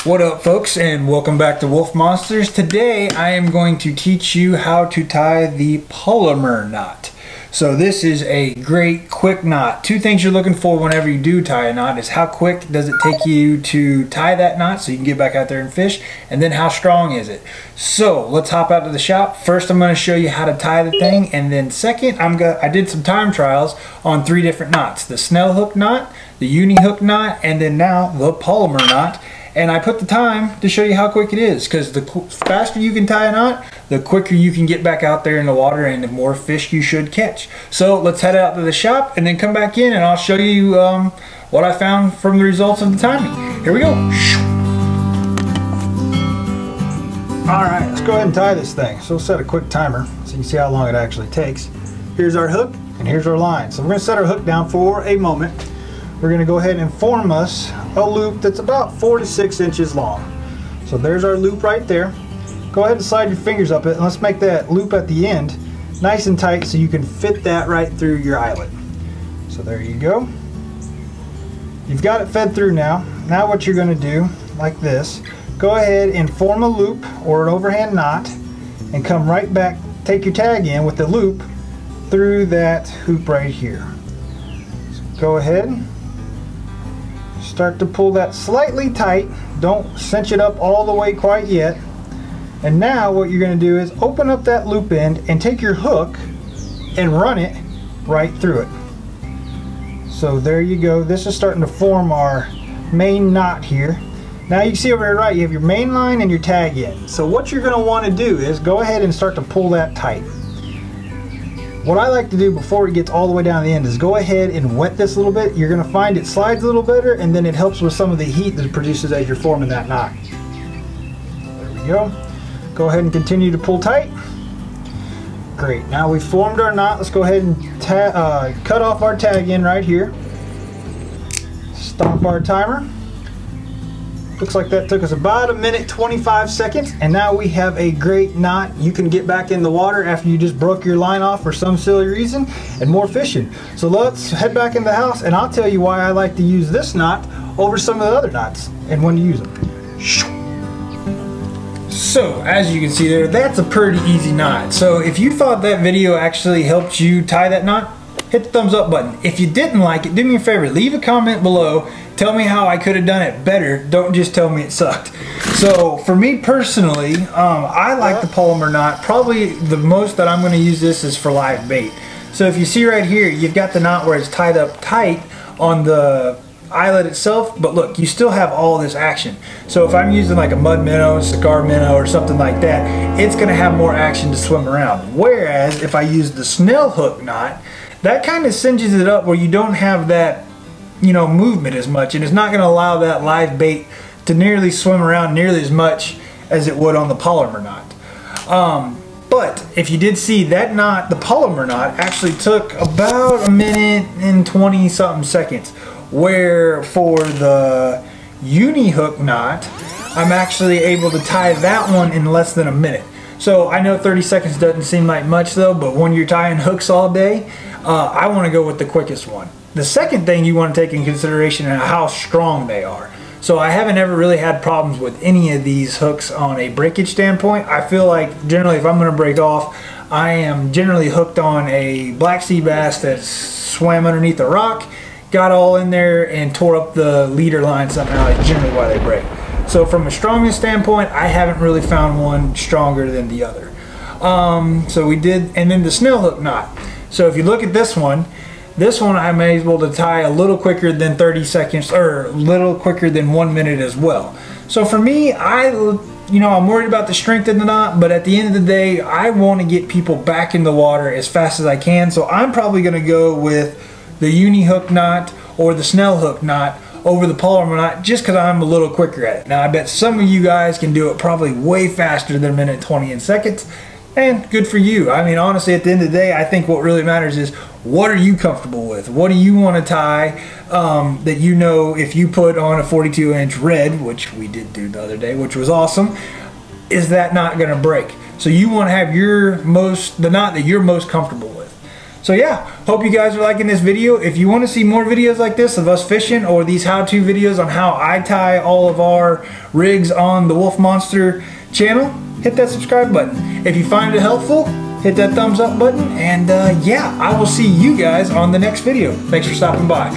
What up, folks, and welcome back to Wolf Monsters. Today I am going to teach you how to tie the Palomar knot. So this is a great quick knot. Two things you're looking for whenever you do tie a knot is how quick does it take you to tie that knot so you can get back out there and fish, and then how strong is it. So let's hop out to the shop. First I'm going to show you how to tie the thing, and then second I did some time trials on 3 different knots. The Snell hook knot, the uni hook knot, and then now the Palomar knot. And I put the time to show you how quick it is, because the faster you can tie a knot, the quicker you can get back out there in the water and the more fish you should catch. So let's head out to the shop and then come back in and I'll show you what I found from the results of the timing. Here we go. Alright, let's go ahead and tie this thing. So we'll set a quick timer so you can see how long it actually takes. Here's our hook and here's our line. So we're going to set our hook down for a moment. We're going to go ahead and form us a loop that's about 4 to 6 inches long. So there's our loop right there. Go ahead and slide your fingers up it, and let's make that loop at the end nice and tight so you can fit that right through your eyelet. So there you go. You've got it fed through now. Now what you're going to do, like this, go ahead and form a loop or an overhand knot and come right back, take your tag in with the loop through that hoop right here. So go ahead. Start to pull that slightly tight. Don't cinch it up all the way quite yet. And now what you're going to do is open up that loop end and take your hook and run it right through it. So there you go. This is starting to form our main knot here. Now you can see over here right, you have your main line and your tag end. So what you're going to want to do is go ahead and start to pull that tight. What I like to do before it gets all the way down to the end is go ahead and wet this a little bit. You're going to find it slides a little better, and then it helps with some of the heat that it produces as you're forming that knot. There we go. Go ahead and continue to pull tight. Great. Now we've formed our knot. Let's go ahead and cut off our tag end right here. Stop our timer. Looks like that took us about 1:25 seconds, and now we have a great knot. You can get back in the water after you just broke your line off for some silly reason and more fishing. So let's head back in the house and I'll tell you why I like to use this knot over some of the other knots and when to use them. So as you can see there, that's a pretty easy knot. So if you thought that video actually helped you tie that knot, hit the thumbs up button. If you didn't like it, do me a favor, leave a comment below. Tell me how I could have done it better. Don't just tell me it sucked. So for me personally, I like the Palomar knot. Probably the most that I'm going to use this is for live bait. So if you see right here, you've got the knot where it's tied up tight on the eyelet itself, but look, you still have all this action. So if I'm using like a mud minnow, cigar minnow, or something like that, it's going to have more action to swim around. Whereas if I use the Snell hook knot, that kind of cinches it up where you don't have that, you know, movement as much, and it's not going to allow that live bait to nearly swim around nearly as much as it would on the Palomar knot. But if you did see that knot, the Palomar knot actually took about 1:20 something seconds, where for the uni hook knot, I'm actually able to tie that one in less than a minute. So I know 30 seconds doesn't seem like much though, but when you're tying hooks all day, I want to go with the quickest one. The second thing you want to take in consideration is how strong they are. So I haven't ever really had problems with any of these hooks on a breakage standpoint. I feel like generally if I'm going to break off, I am generally hooked on a black sea bass that swam underneath a rock, got all in there and tore up the leader line somehow. It's generally why they break. So from a strongness standpoint, I haven't really found one stronger than the other. So we did, and then the Snell hook knot. So if you look at this one I'm able to tie a little quicker than 30 seconds, or a little quicker than 1 minute as well. So for me, I'm worried about the strength of the knot, but at the end of the day, I want to get people back in the water as fast as I can. So I'm probably going to go with the uni hook knot or the Snell hook knot over the Palomar knot, just because I'm a little quicker at it. Now I bet some of you guys can do it probably way faster than 1:20 seconds. And good for you. I mean, honestly, at the end of the day, I think what really matters is what are you comfortable with? What do you want to tie that you know if you put on a 42-inch red, which we did do the other day, which was awesome, is that not going to break? So you want to have the knot that you're most comfortable with. So yeah, hope you guys are liking this video. If you want to see more videos like this of us fishing, or these how-to videos on how I tie all of our rigs on the Wolf Monster channel, hit that subscribe button. If you find it helpful, hit that thumbs up button, and yeah, I will see you guys on the next video. Thanks for stopping by.